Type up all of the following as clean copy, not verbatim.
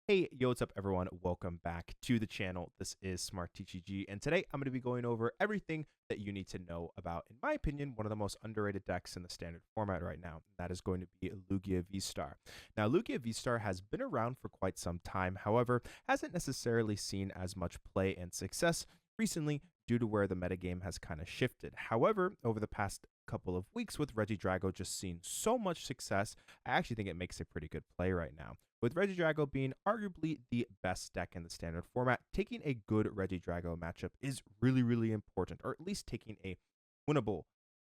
Hey, yo, what's up, everyone? Welcome back to the channel. This is Smart TCG, and today I'm going to be going over everything that you need to know about, in my opinion, one of the most underrated decks in the standard format right now. And that is going to be Lugia VSTAR. Now, Lugia VSTAR has been around for quite some time, however, hasn't necessarily seen as much play and success recently due to where the metagame has kind of shifted. However, over the past couple of weeks with Regidrago just seeing so much success, I actually think it makes a pretty good play right now. With Regidrago being arguably the best deck in the standard format, taking a good Regidrago matchup is really, really important, or at least taking a winnable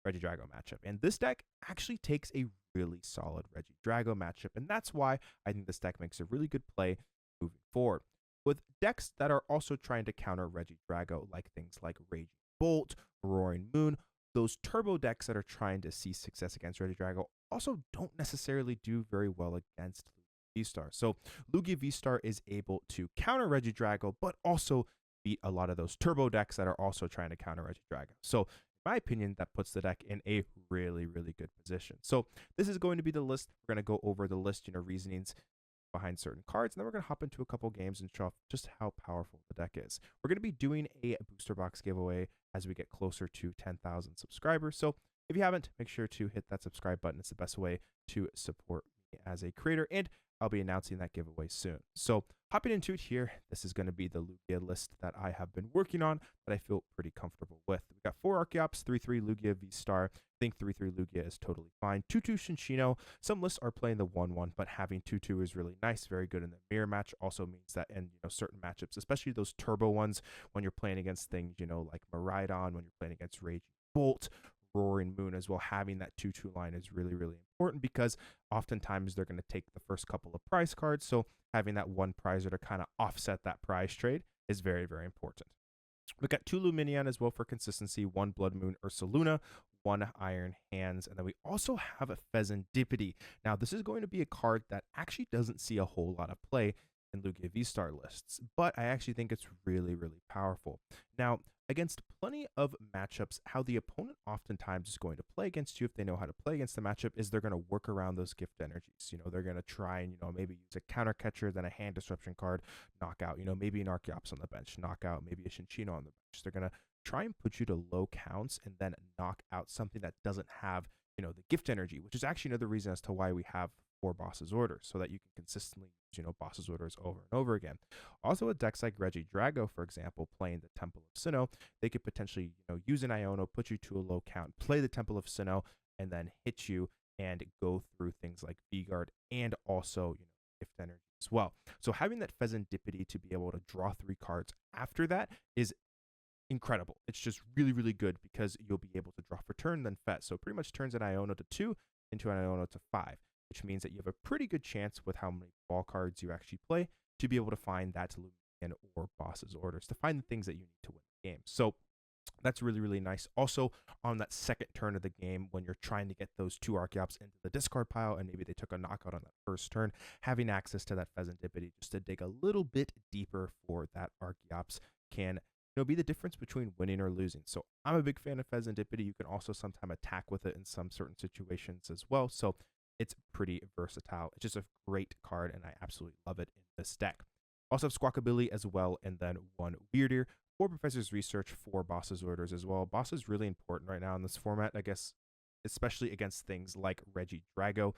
Regidrago matchup. And this deck actually takes a really solid Regidrago matchup, and that's why I think this deck makes a really good play moving forward. With decks that are also trying to counter Regidrago, like things like Raging Bolt, Roaring Moon, those turbo decks that are trying to see success against Regidrago also don't necessarily do very well against VSTAR. So Lugia VSTAR is able to counter Regidrago, but also beat a lot of those turbo decks that are also trying to counter Regidrago. So in my opinion, that puts the deck in a really, really good position. So this is going to be the list. We're going to go over the list, reasonings behind certain cards, and then we're going to hop into a couple games and show off just how powerful the deck is. We're going to be doing a booster box giveaway as we get closer to 10,000 subscribers. So if you haven't, make sure to hit that subscribe button. It's the best way to support me as a creator, and I'll be announcing that giveaway soon. So hopping into it here, this is going to be the Lugia list that I have been working on that I feel pretty comfortable with. We've got 4 Archeops, 3/3 Lugia VSTAR. I think 3/3 Lugia is totally fine. 2/2 Cinccino. Some lists are playing the 1/1, but having 2/2 is really nice, very good in the mirror match. Also means that in certain matchups, especially those turbo ones, when you're playing against things like Miraidon, when you're playing against Raging Bolt, Roaring Moon as well, having that 2/2 line is really, really important because oftentimes they're going to take the first couple of prize cards. So having that one prizer to kind of offset that prize trade is very, very important. We got 2 Lumineon as well for consistency, 1 Bloodmoon Ursaluna, 1 Iron Hands, and then we also have a Fezandipiti. Now, this is going to be a card that actually doesn't see a whole lot of play in Lugia VSTAR lists, but I actually think it's really, really powerful. Now, against plenty of matchups, how the opponent oftentimes is going to play against you if they know how to play against the matchup is they're going to work around those gift energies. They're going to try and, maybe use a counter catcher, then a hand disruption card, knock out, maybe an Archeops on the bench, knock out maybe a Cinccino on the bench. They're going to try and put you to low counts and then knock out something that doesn't have, the gift energy, which is actually another reason as to why we have 4 bosses orders, so that you can consistently use, bosses orders over and over again. Also, with decks like Regidrago, for example, playing the Temple of Sinnoh, they could potentially, use an Iono, put you to a low count, play the Temple of Sinnoh, and then hit you and go through things like V-Guard and also, Gift Energy as well. So having that Fezandipiti to be able to draw 3 cards after that is incredible. It's just really, really good because you'll be able to draw for turn, then Fez. So pretty much turns an Iono to 2 into an Iono to 5, which means that you have a pretty good chance with how many ball cards you actually play to be able to find that Lumineon or boss's orders, to find the things that you need to win the game. So that's really, really nice. Also, on that second turn of the game, when you're trying to get those 2 Archeops into the discard pile, and maybe they took a knockout on that first turn, having access to that Fezandipiti just to dig a little bit deeper for that Archeops can be the difference between winning or losing. So I'm a big fan of Fezandipiti. You can also sometimes attack with it in some certain situations as well. So it's pretty versatile. It's just a great card, and I absolutely love it in this deck. Also have Squawkabilly as well, and then 1 Wyrdeer, 4 Professor's Research, 4 Boss's Orders as well. Boss is really important right now in this format, I guess, especially against things like Regidrago.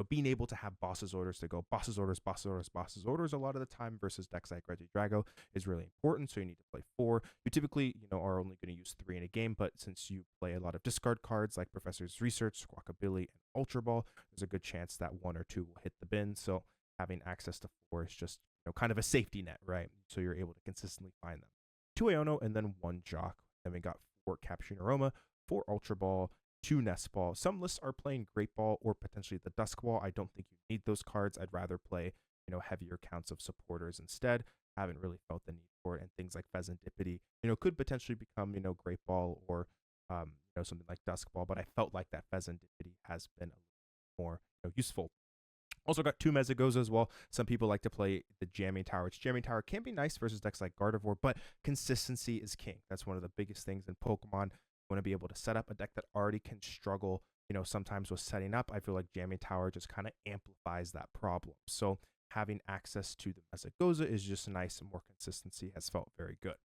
Being able to have Boss's Orders to go Boss's Orders, Boss's Orders, Boss's Orders a lot of the time versus decks like Regidrago is really important. So you need to play 4. You typically, are only going to use 3 in a game, but since you play a lot of discard cards like Professor's Research, Squawkabilly, and Ultra Ball, there's a good chance that 1 or 2 will hit the bin. So having access to 4 is just, kind of a safety net, right? So you're able to consistently find them. 2 Iono and then 1 Jacq. Then we got 4 Capturing Aroma, 4 Ultra Ball, 2 Nest Ball. Some lists are playing Great Ball or potentially the Dusk Ball. I don't think you need those cards. I'd rather play, heavier counts of supporters instead. I haven't really felt the need for it. And things like Fezandipiti, could potentially become, Great Ball or, something like Dusk Ball. But I felt like that Fezandipiti has been a little more useful. Also got 2 Mesagoza as well. Some people like to play the Jamming Tower, which Jamming Tower can be nice versus decks like Gardevoir, but consistency is king. That's one of the biggest things in Pokemon. You want to be able to set up a deck that already can struggle, sometimes with setting up. I feel like Jamming Tower just kind of amplifies that problem. So having access to the Mesagoza is just nice, and more consistency has felt very good.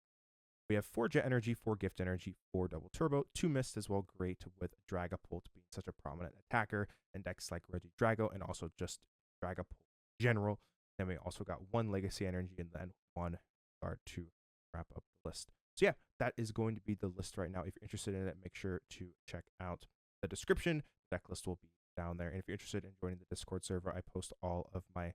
We have 4 Jet Energy, 4 Gift Energy, 4 Double Turbo, 2 Mist as well, great with Dragapult being such a prominent attacker, and decks like Regidrago, and also just Dragapult in general. Then we also got 1 Legacy Energy, and then 1 card to wrap up the list. So yeah, that is going to be the list right now. If you're interested in it, make sure to check out the description. The deck list will be down there. And if you're interested in joining the Discord server, I post all of my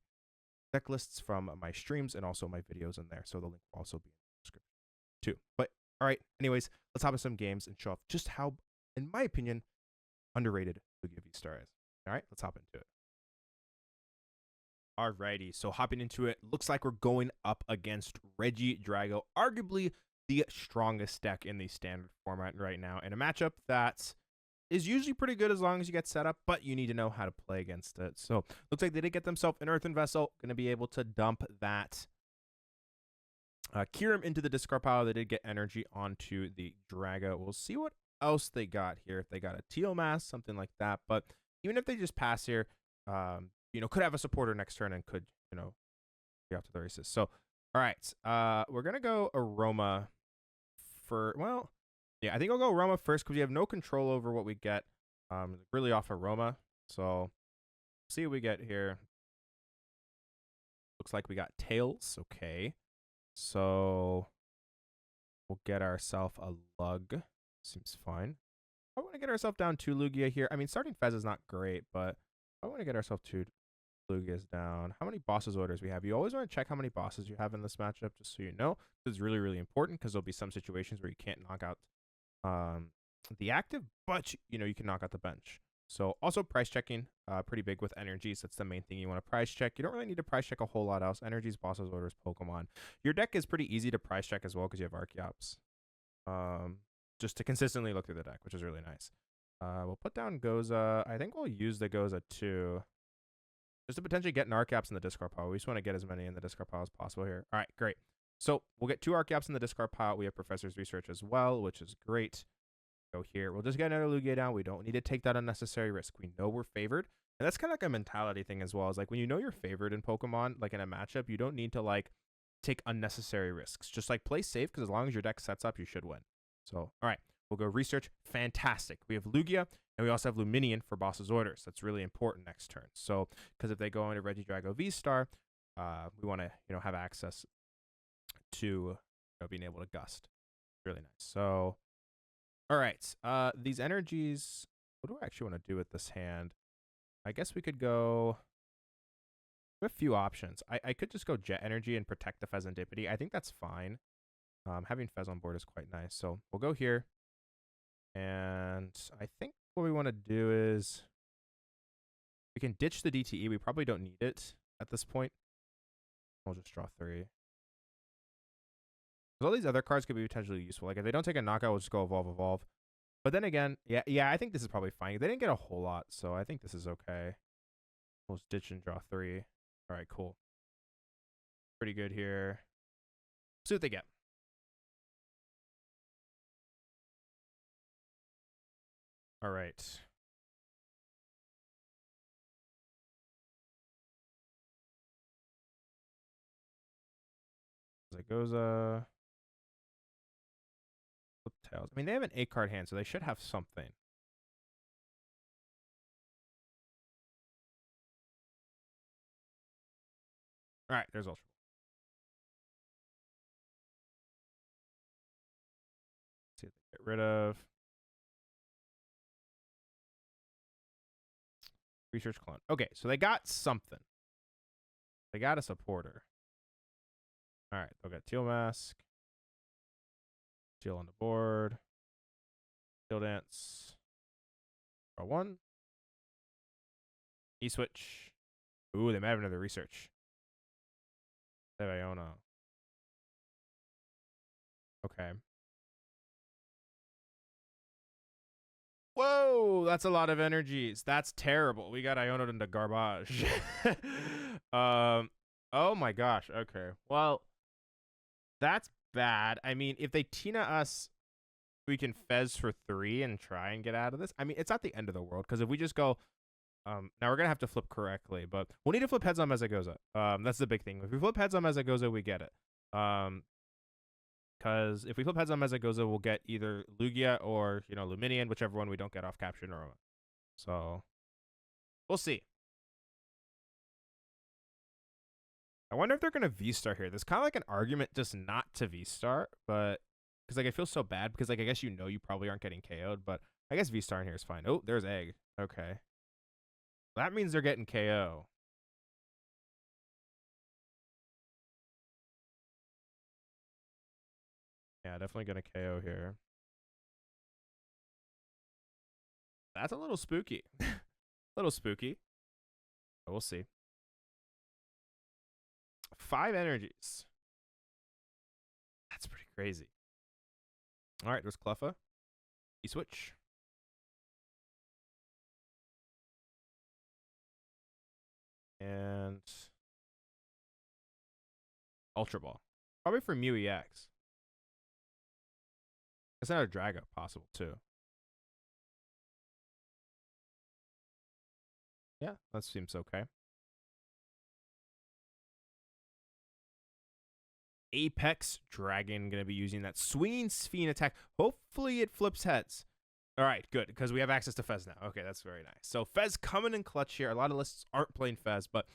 deck lists from my streams and also my videos in there. So the link will also be in the description too. But all right, anyways, let's hop into some games and show off just how, in my opinion, underrated Lugia VSTAR is. All right, let's hop into it. Alrighty, so hopping into it, looks like we're going up against Regidrago, arguably the strongest deck in the standard format right now, in a matchup that is usually pretty good as long as you get set up, but you need to know how to play against it. So looks like they did get themselves an Earthen Vessel, going to be able to dump that Kyurem into the discard pile. They did get energy onto the Drago. We'll see what else they got here. If they got a Teal Mass, something like that. But even if they just pass here, you know, could have a supporter next turn and could, you know, be off to the races. So, all right, we're going to go Aroma for, well, yeah, I think I'll go Aroma first because we have no control over what we get really off Aroma. So, see what we get here. Looks like we got Tails. Okay. So, we'll get ourselves a Lug. Seems fine. I want to get ourselves down 2 Lugia here. I mean, starting Fez is not great, but I want to get ourselves 2 Lugias down. How many bosses orders we have? You always want to check how many bosses you have in this matchup, just so you know. This is really, really important because there'll be some situations where you can't knock out the active, but you know you can knock out the bench. So also price checking, pretty big with energies. That's the main thing you want to price check. You don't really need to price check a whole lot else. Energies, bosses, orders, Pokemon. Your deck is pretty easy to price check as well because you have Archeops. Just to consistently look through the deck, which is really nice. We'll put down Goza. I think we'll use the Goza too, just to potentially get an Archeops in the discard pile. We just want to get as many in the discard pile as possible here. All right, great. So we'll get 2 Archeops in the discard pile. We have Professor's Research as well, which is great. Go here. We'll just get another Lugia down. We don't need to take that unnecessary risk. We know we're favored. And that's kind of like a mentality thing as well. Is like when you know you're favored in Pokemon, like in a matchup, you don't need to like take unnecessary risks. Just like play safe because as long as your deck sets up, you should win. So, all right. We'll go Research. Fantastic. We have Lugia, and we also have Lumineon for boss's orders. That's really important next turn. So, because if they go into Regidrago VSTAR, we want to, you know, have access to, you know, being able to gust. Really nice. So, all right. These energies, what do I actually want to do with this hand? I guess we could go. We have a few options. I could just go Jet Energy and protect the Fezandipiti. I think that's fine. Having Fez on board is quite nice. So, we'll go here. And I think what we want to do is we can ditch the DTE. We probably don't need it at this point. We'll just draw 3. All these other cards could be potentially useful. Like if they don't take a knockout, we'll just go Evolve. But then again, yeah, I think this is probably fine. They didn't get a whole lot, so I think this is okay. We'll just ditch and draw 3. All right, cool. Pretty good here. See what they get. All right. Mesagoza. Tails. I mean, they have an 8-card hand, so they should have something. All right, there's Ultra. See what they get rid of. Research clone. Okay, so they got something. They got a supporter. All right, they'll get Teal Mask. Teal on the board. Teal Dance. Draw 1. E-Switch. Ooh, they might have another Research. They have Iono. Okay. Whoa, that's a lot of energies. That's terrible. We got Iono into garbage. Oh my gosh. Okay. Well, that's bad. I mean, if they Tina us, we can Fez for 3 and try and get out of this. I mean, it's not the end of the world because if we just go Now we're gonna have to flip correctly, but we'll need to flip heads on Mesagoza. That's the big thing. If we flip heads on Mesagoza, we get it. Because if we flip heads on Mesagoza, we'll get either Lugia or, you know, Lumineon, whichever one we don't get off Capturing Aroma. So we'll see. I wonder if they're gonna V-Star here. There's kind of like an argument just not to V-Star, but because like I feel so bad because like I guess you know you probably aren't getting KO'd, but I guess V-Star in here is fine. Oh, there's Egg. Okay. That means they're getting KO. Yeah, definitely gonna KO here. That's a little spooky. A little spooky. But we'll see. 5 energies. That's pretty crazy. All right, there's Cleffa. E-switch. And Ultra Ball. Probably for Mew EX. It's not a Drago possible too. Yeah, that seems okay. Apex Dragon going to be using that swinging Sphere attack. Hopefully it flips heads. All right, good, because we have access to Fez now. Okay, that's very nice. So Fez coming in clutch here. A lot of lists aren't playing Fez, but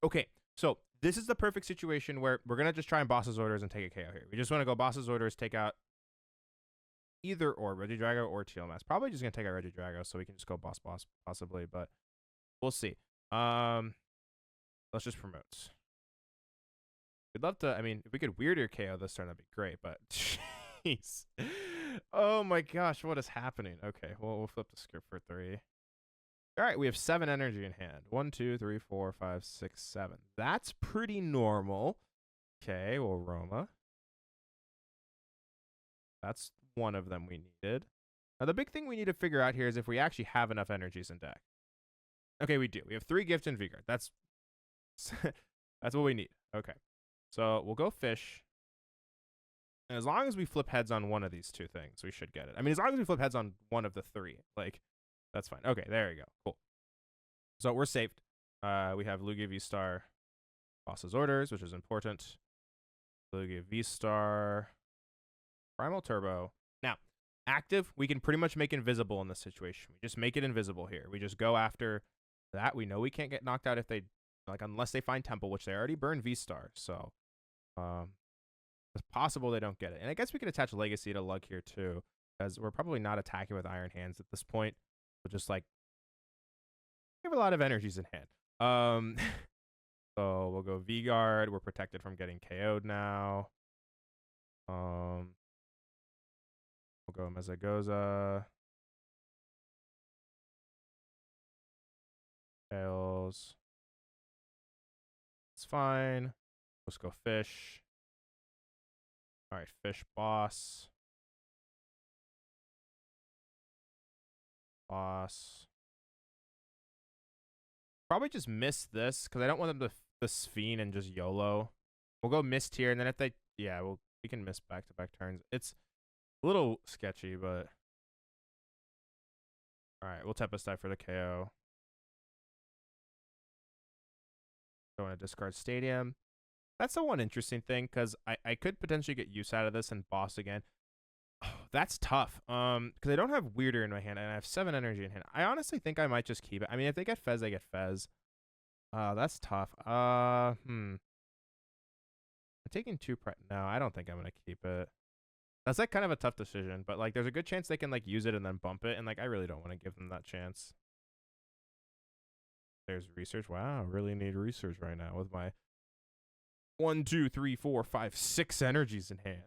okay. So this is the perfect situation where we're going to just try and boss's orders and take a KO here. We just want to go boss's orders, take out either or Regidrago or TLMS. Probably just going to take out Regidrago so we can just go boss possibly, but we'll see. Let's just promote. We'd love to, I mean, if we could Wyrdeer KO this turn, that'd be great, but jeez. Oh my gosh, what is happening? Okay, well, we'll flip the script for 3. All right, we have 7 energy in hand. 1, 2, 3, 4, 5, 6, 7. That's pretty normal. Okay, well, Roma. That's one of them we needed. Now, the big thing we need to figure out here is if we actually have enough energies in deck. Okay, we do. We have 3 Gift and V-Guard. That's what we need. Okay. So we'll go fish. And as long as we flip heads on one of these 2 things, we should get it. I mean, as long as we flip heads on one of the 3, like, that's fine. Okay, there you go. Cool. So we're saved. We have Lugia VSTAR boss's orders, which is important. Lugia VSTAR Primal Turbo. Now, active, we can pretty much make invisible in this situation. We just make it invisible here. We just go after that. We know we can't get knocked out if they, like, unless they find Temple, which they already burned VSTAR. So, it's possible they don't get it. And I guess we could attach Legacy to Lug here too, because we're probably not attacking with Iron Hands at this point. We'll just like we have a lot of energies in hand. So we'll go V-Guard. We're protected from getting KO'd now. We'll go Mesagoza. Tails. It's fine. Let's go fish. All right, fish boss. Boss. Probably just miss this because I don't want them to Sphene and just YOLO. We'll go Mist here, and then if they, yeah, we can miss back-to-back turns. It's a little sketchy, but all right, we'll Tempest Dive for the KO. Going to discard Stadium. That's the one interesting thing because I could potentially get use out of this and boss again. Oh, that's tough. Because I don't have Wyrdeer in my hand and I have 7 energy in hand. I honestly think I might just keep it. I mean, if they get Fez, they get Fez. That's tough. I'm taking 2 No, I don't think I'm gonna keep it. That's like kind of a tough decision, but like there's a good chance they can like use it and then bump it, and like I really don't want to give them that chance. There's research. Wow, really need research right now with my 1, 2, 3, 4, 5, 6 energies in hand.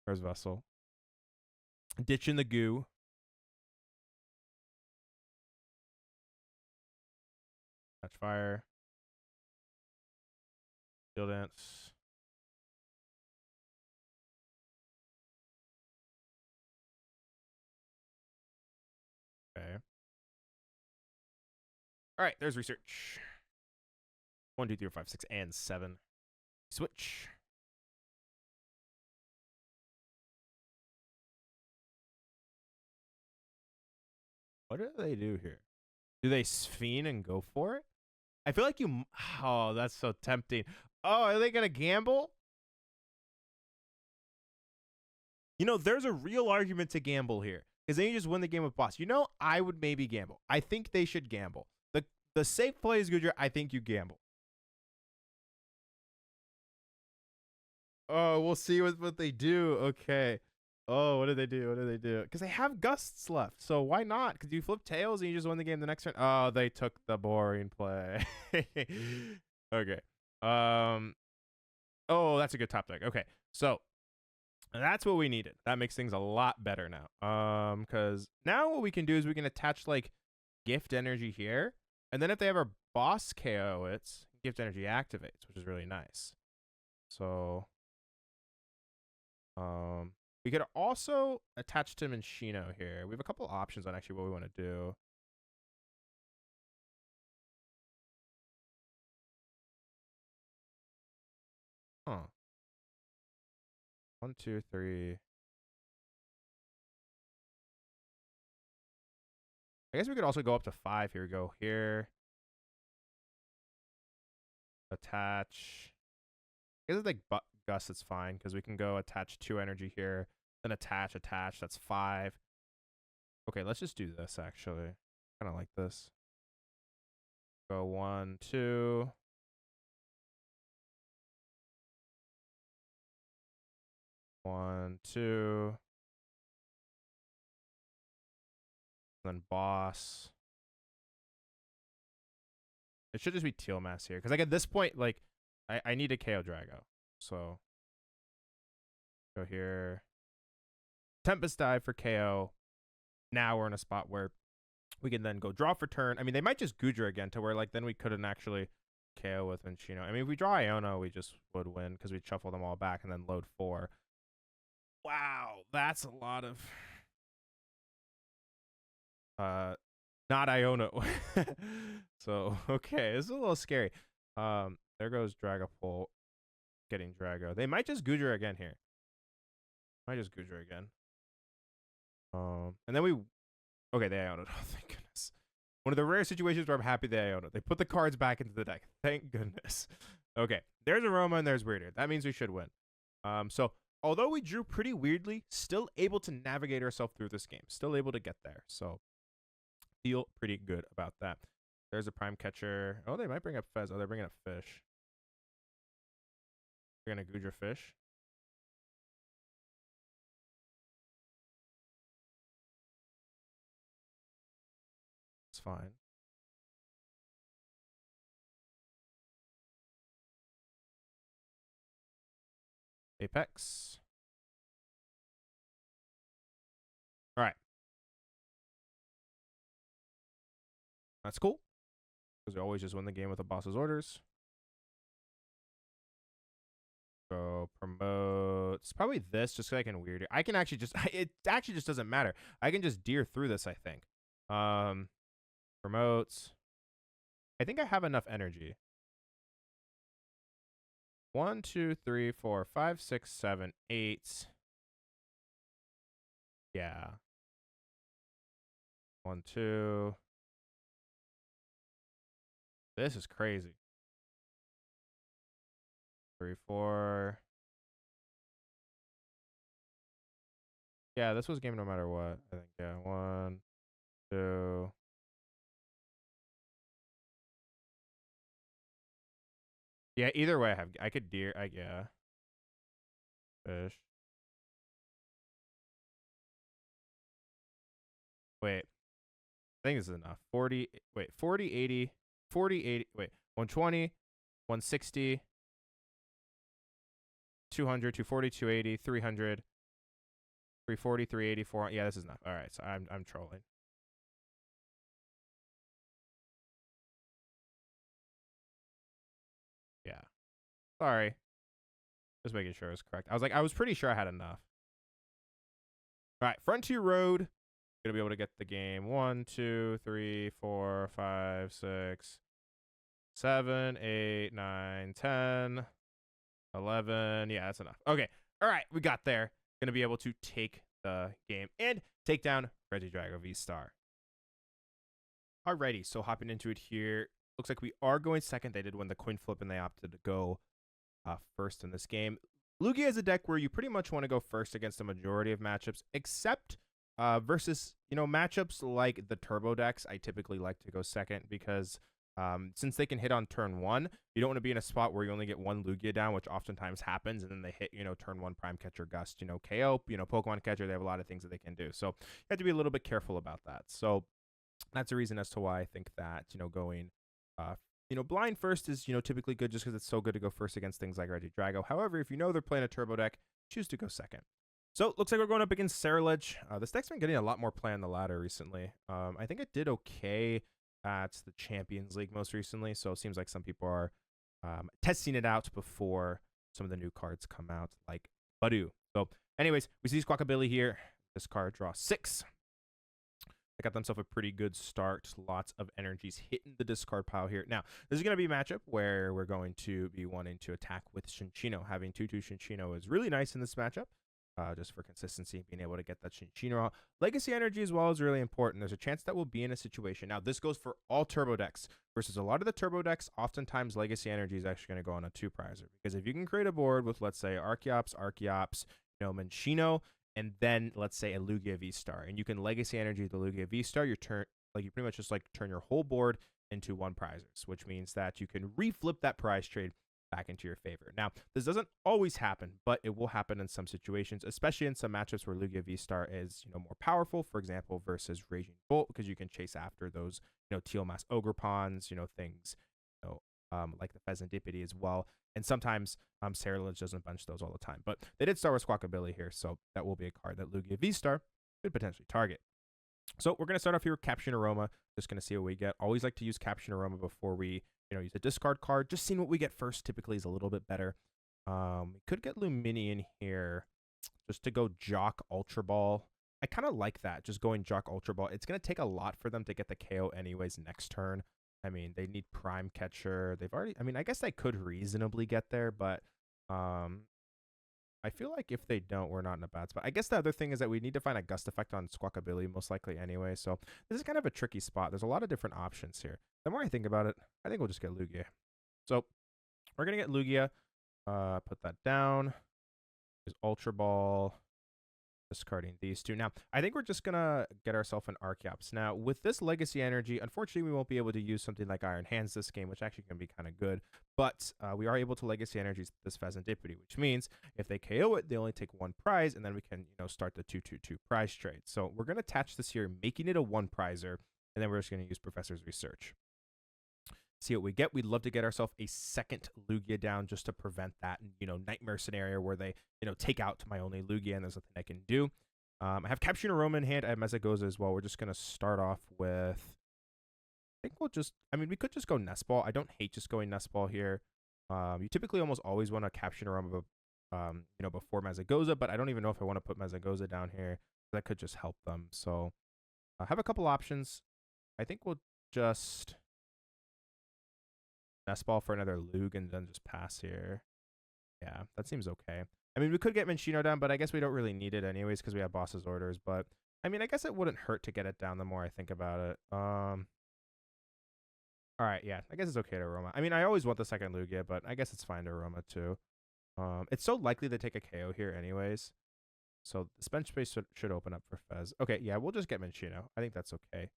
Where's Vessel? Ditching the goo. Catch fire. Steel dance. Okay. All right, there's research. 1, 2, 3, 4, 5, 6, and 7. Switch. What do they do here? Do they Sphene and go for it? I feel like you... Oh, that's so tempting. Oh, are they going to gamble? You know, there's a real argument to gamble here. Because then you just win the game with boss. You know, I would maybe gamble. I think they should gamble. The safe play is Goodyear. I think you gamble. Oh, we'll see what they do. Okay. Oh, what did they do? What did they do? Because they have gusts left. So why not? Because you flip tails and you just win the game the next turn. Oh, they took the boring play. Okay. Oh, that's a good top deck. Okay. So that's what we needed. That makes things a lot better now. Because now what we can do is we can attach like Gift Energy here. And then if they have our boss KO, it's Gift Energy activates, which is really nice. So we could also attach to Minccino here. We have a couple options on actually what we want to do. Huh. 1, 2, 3. I guess we could also go up to 5. Here we go. Here. Attach. I guess it's like Gus, it's fine because we can go attach 2 energy here, then attach. That's 5. Okay, let's just do this actually. Kind of like this. Go 1, 2. One, 2. Then boss. It should just be Teal Mass here. Because like at this point, like I need a KO Drago. So go here. Tempest Dive for KO. Now we're in a spot where we can then go draw for turn. I mean, they might just Goodra again to where like then we couldn't actually KO with Minccino. I mean, if we draw Iono, we just would win because we'd shuffle them all back and then load 4. Wow, that's a lot of not Iono. So okay, this is a little scary. There goes Dragapult getting Drago. They might just Goodra again here. Might just Goodra again. And then we okay, they Iono. Oh, thank goodness. One of the rare situations where I'm happy they Iono. They put the cards back into the deck. Thank goodness. Okay, there's Aroma and there's Wyrdeer. That means we should win. So although we drew pretty weirdly, still able to navigate ourselves through this game. Still able to get there. So feel pretty good about that. There's a Prime Catcher. Oh, they might bring up Fez. Oh, they're bringing up Fish. We're going to Goodra Fish. It's fine. Apex. All right. That's cool. Because we always just win the game with the boss's orders. Go promote. It's probably this, just so I can weird it. I can actually just, it actually just doesn't matter. I can just deer through this, I think. Promotes. I think I have enough energy. 1, 2, 3, 4, 5, 6, 7, 8. Yeah. 1, 2. This is crazy. 3, 4. Yeah, this was game no matter what. I think, yeah. 1, 2. Yeah, either way, I could deer. Yeah. Fish. Wait. I think this is enough. 40. Wait, 40, 80. 40, 80. Wait, 120, 160, 200, 240, 280, 300, 340, 380, 400. Yeah, this is enough. All right, so I'm trolling. Yeah. Sorry. Just making sure it was correct. I was pretty sure I had enough. All right, Frontier Road. Gonna be able to get the game. 1, 2, 3, 4, 5, 6, 7, 8, 9, 10, 11. Yeah, that's enough. Okay. All right, we got there. Gonna be able to take the game and take down Regidrago V STAR. Alrighty, so hopping into it here. Looks like we are going second. They did win the coin flip and they opted to go first in this game. Lugia is a deck where you pretty much want to go first against the majority of matchups, except versus, matchups like the turbo decks. I typically like to go second because since they can hit on turn one, you don't want to be in a spot where you only get one Lugia down, which oftentimes happens, and then they hit, turn one Prime Catcher, Gust, KO, Pokemon Catcher. They have a lot of things that they can do. So you have to be a little bit careful about that. So that's a reason as to why I think that, going, blind first is, typically good just because it's so good to go first against things like Regidrago. However, if they're playing a turbo deck, choose to go second. So it looks like we're going up against Ceruledge. This deck's been getting a lot more play on the ladder recently. I think it did okay at the Champions League most recently, so it seems like some people are testing it out before some of the new cards come out, like Badu. So anyways, we see Squawkabilly here. This card draws 6. They got themselves a pretty good start. Lots of energies hitting the discard pile here. Now, this is going to be a matchup where we're going to be wanting to attack with Cinccino. Having 2/2 Cinccino is really nice in this matchup, just for consistency, being able to get that Cinccino out. Legacy Energy as well is really important. There's a chance that we'll be in a situation. Now, this goes for all turbo decks versus a lot of the turbo decks. Oftentimes, Legacy Energy is actually going to go on a 2-prizer. Because if you can create a board with, let's say, Archeops, Minccino, and then let's say a Lugia VSTAR, and you can Legacy Energy the Lugia VSTAR, you pretty much just turn your whole board into 1-prizers, which means that you can reflip that prize trade back into your favor. Now, this doesn't always happen, but it will happen in some situations, especially in some matchups where Lugia VSTAR is, more powerful, for example, versus Raging Bolt, because you can chase after those, Teal Mass Ogre Pawns, things, like the Fezandipiti as well. And sometimes Ceruledge doesn't bunch those all the time. But they did start with Squawkabilly here, so that will be a card that Lugia VSTAR could potentially target. So we're going to start off here with Capturing Aroma. Just going to see what we get. Always like to use Capturing Aroma before we use a discard card. Just seeing what we get first typically is a little bit better. We could get Lumineon here just to go Jacq Ultra Ball. I kind of like that, just going Jacq Ultra Ball. It's going to take a lot for them to get the KO anyways next turn. I mean, they need Prime Catcher. I guess they could reasonably get there, but I feel like if they don't, we're not in a bad spot. I guess the other thing is that we need to find a Gust effect on Squawkabilly, most likely anyway. So this is kind of a tricky spot. There's a lot of different options here. The more I think about it, I think we'll just get Lugia. So we're going to get Lugia. Put that down. There's Ultra Ball. Discarding these two. Now, I think we're just going to get ourselves an Archeops. Now, with this Legacy Energy, unfortunately, we won't be able to use something like Iron Hands this game, which actually can be kind of good. But we are able to Legacy Energy this Fezandipiti, which means if they KO it, they only take 1 prize, and then we can, start the 2/2/2 prize trade. So we're going to attach this here, making it a 1-prizer, and then we're just going to use Professor's Research. See what we get. We'd love to get ourselves a second Lugia down just to prevent that, nightmare scenario where they, take out my only Lugia and there's nothing I can do. I have Capturing Aroma in hand. I have Mesagoza as well. We're just going to start off with, I think we could just go Nest Ball. I don't hate just going Nest Ball here. You typically almost always want to Capturing Aroma, before Mesagoza, but I don't even know if I want to put Mesagoza down here. That could just help them. So I have a couple options. I think we'll just Nest Ball for another Lug and then just pass here. Yeah, that seems okay. I mean, we could get Minccino down, but I guess we don't really need it anyways because we have Boss's Orders. But, I mean, I guess it wouldn't hurt to get it down the more I think about it. All right, yeah, I guess it's okay to Aroma. I mean, I always want the second Lugia, but I guess it's fine to Aroma too. It's so likely to take a KO here anyways. So this bench space should open up for Fez. Okay, yeah, we'll just get Minccino. I think that's okay.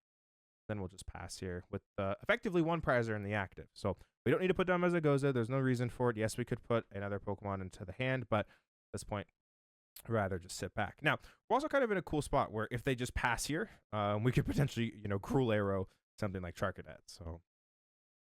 Then we'll just pass here with effectively 1-prizer in the active. So we don't need to put down Mesagoza. There's no reason for it. Yes, we could put another Pokemon into the hand, but at this point, I'd rather just sit back. Now, we're also kind of in a cool spot where if they just pass here, we could potentially, Cruel Arrow something like Charcadet. So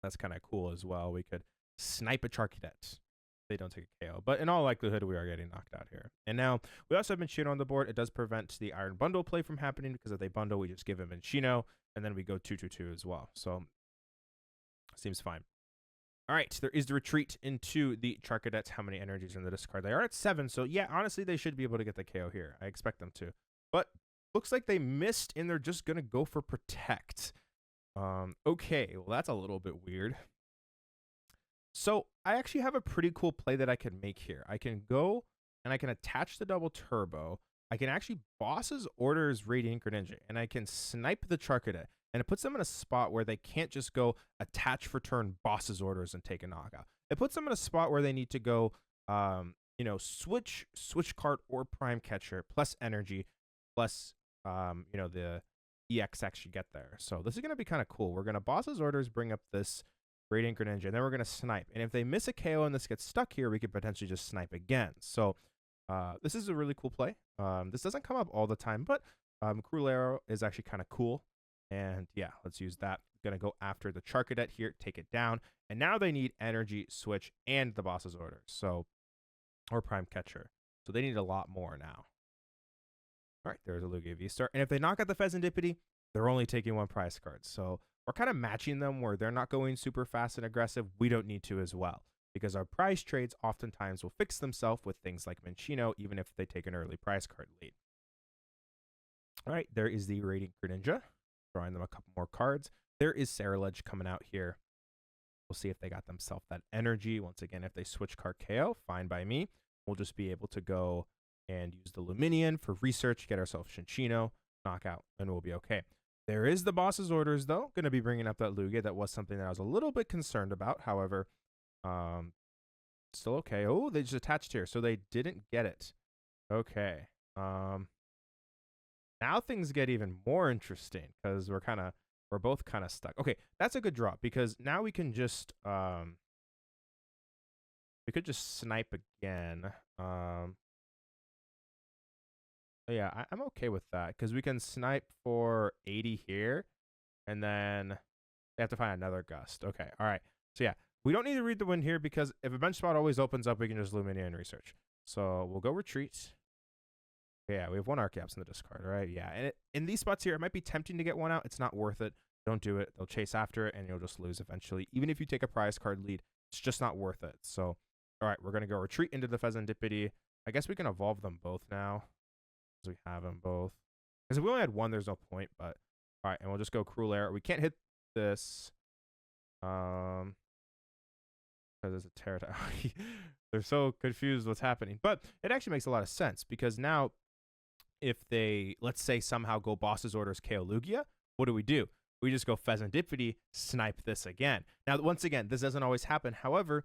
that's kind of cool as well. We could snipe a Charcadet. They don't take a KO. But in all likelihood, we are getting knocked out here. And now, we also have Minccino on the board. It does prevent the Iron Bundle play from happening because if they bundle, we just give him Minccino, and then we go 2/2/2 as well. So, seems fine. All right, there is the retreat into the Charcadets. How many energies are in the discard? They are at 7, so yeah, honestly, they should be able to get the KO here. I expect them to. But looks like they missed, and they're just going to go for Protect. Okay, well, that's a little bit weird. So I actually have a pretty cool play that I can make here. I can go and I can attach the double turbo. I can actually Boss's Orders Radiant Greninja, and I can snipe the Charcadet. and it puts them in a spot where they can't just go attach for turn Boss's Orders and take a knockout. It puts them in a spot where they need to go, you know, switch card or Prime Catcher plus energy plus, you know, the EXX you get there. So this is going to be kind of cool. We're going to Boss's Orders, bring up this Radiant Greninja, and then we're going to snipe. And if they miss a KO and this gets stuck here, we could potentially just snipe again. So this is a really cool play. This doesn't come up all the time, but Cruel Arrow is actually kind of cool. And yeah, let's use that. Going to go after the Charcadet here, take it down. And now they need energy, switch, and the Boss's Orders. So, or Prime Catcher. So they need a lot more now. All right, there's a Lugia VSTAR. And if they knock out the Fezandipiti, they're only taking one prize card. So we're kind of matching them where they're not going super fast and aggressive. We don't need to as well, because our prize trades oftentimes will fix themselves with things like Minccino, even if they take an early prize card lead. All right, there is the Radiant Greninja. Drawing them a couple more cards. There is Ceruledge coming out here. We'll see if they got themselves that energy. Once again, if they switch card KO, fine by me. We'll just be able to go and use the Lumineon for research, get ourselves Cinccino, knockout, and we'll be okay. There is the Boss's Orders, though. Going to be bringing up that Lugia. That was something that I was a little bit concerned about. However, still okay. Oh, they just attached here, so they didn't get it. Okay. Now things get even more interesting because we're both kind of stuck. Okay, that's a good drop because now we can just we could just snipe again. Yeah, I'm okay with that because we can snipe for 80 here, and then they have to find another gust. Okay, all right. So yeah, we don't need to read the wind here because if a bench spot always opens up, we can just Lumineon and research. So we'll go retreat. Yeah, we have one Archeops in the discard, right? Yeah, and in these spots here, it might be tempting to get one out. It's not worth it. Don't do it. They'll chase after it, and you'll just lose eventually. Even if you take a prize card lead, it's just not worth it. So, all right, we're going to go retreat into the Fezandipiti. I guess we can evolve them both now, because we have them both. Because if we only had one, there's no point, but all right, and we'll just go Cruel Arrow. We can't hit this, because it's a Terra. They're so confused what's happening. But it actually makes a lot of sense, because now if they, let's say, somehow go Boss's Orders KO Lugia, what do? We just go Fezandipiti, snipe this again. Now, once again, this doesn't always happen. However,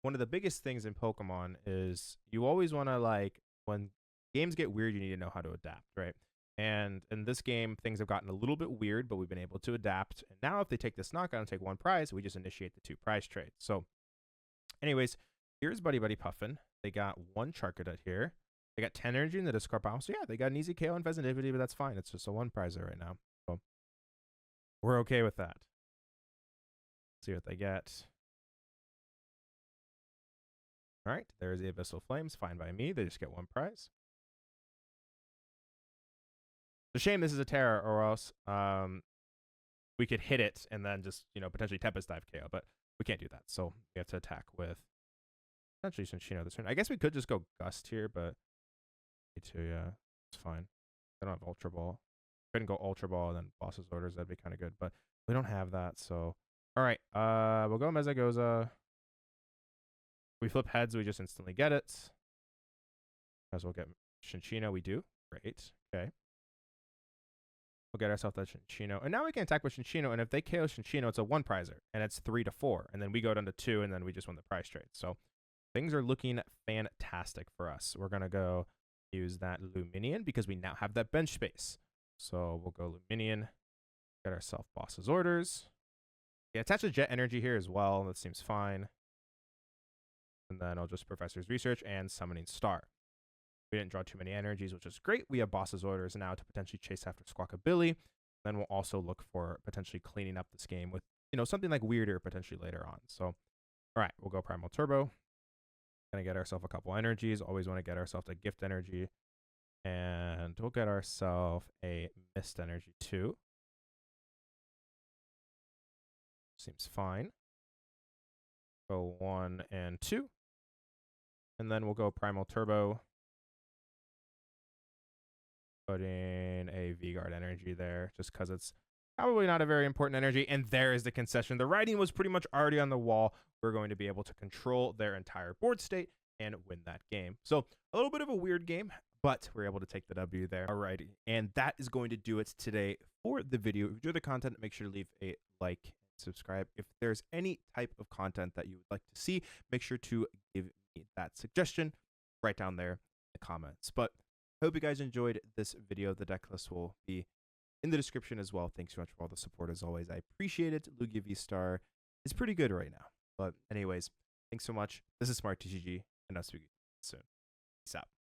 one of the biggest things in Pokemon is you always want to, like, when games get weird, you need to know how to adapt, right? And in this game, things have gotten a little bit weird, but we've been able to adapt. And now if they take this knockout and take one prize, we just initiate the 2 prize trades. So anyways, here's Buddy Puffin. They got one Charcadet here. They got 10 energy in the discard pile. So yeah, they got an easy KO on Fezandipiti, but that's fine. It's just a 1 prizer right now. So we're okay with that. Let's see what they get. All right, there's the Abyssal Flames. Fine by me. They just get 1 prize. It's a shame this is a Terra, or else we could hit it and then just, you know, potentially Tempest Dive KO, but we can't do that. So we have to attack with potentially Cinccino this turn. I guess we could just go Gust here, but yeah, it's fine. I don't have Ultra Ball. Couldn't go Ultra Ball and then Boss's Orders. That'd be kind of good, but we don't have that. So, all right, we'll go Mesagoza. We flip heads, we just instantly get it. As we'll get Cinccino, we do. Great. Okay. We'll get ourselves that Cinccino. And now we can attack with Cinccino, and if they KO Cinccino, it's a 1 prizer, and it's 3 to 4. And then we go down to 2, and then we just win the prize trade. So things are looking fantastic for us. We're going to go use that Lumineon because we now have that bench space. So we'll go Lumineon, get ourselves Boss's Orders. Yeah, attach a Jet Energy here as well. That seems fine. And then I'll just Professor's Research and Summoning Star. We didn't draw too many energies, which is great. We have Boss's Orders now to potentially chase after Squawkabilly. Then we'll also look for potentially cleaning up this game with, you know, something like Wyrdeer potentially later on. So, all right, we'll go Primal Turbo. Gonna get ourselves a couple energies. Always want to get ourselves a Gift Energy. And we'll get ourselves a Mist Energy too. Seems fine. Go 1 and 2. And then we'll go Primal Turbo. Put in a V-Guard energy there, just because it's probably not a very important energy. And there is the concession. The writing was pretty much already on the wall. We're going to be able to control their entire board state and win that game. So a little bit of a weird game, but we're able to take the W there. Alrighty, and that is going to do it today for the video. If you enjoyed the content, make sure to leave a like and subscribe. If there's any type of content that you would like to see, make sure to give me that suggestion right down there in the comments. But I hope you guys enjoyed this video. The deck list will be in the description as well. Thanks so much for all the support as always. I appreciate it. Lugia VSTAR is pretty good right now. But anyways, thanks so much. This is Smart TCG, and I'll speak to you soon. Peace out.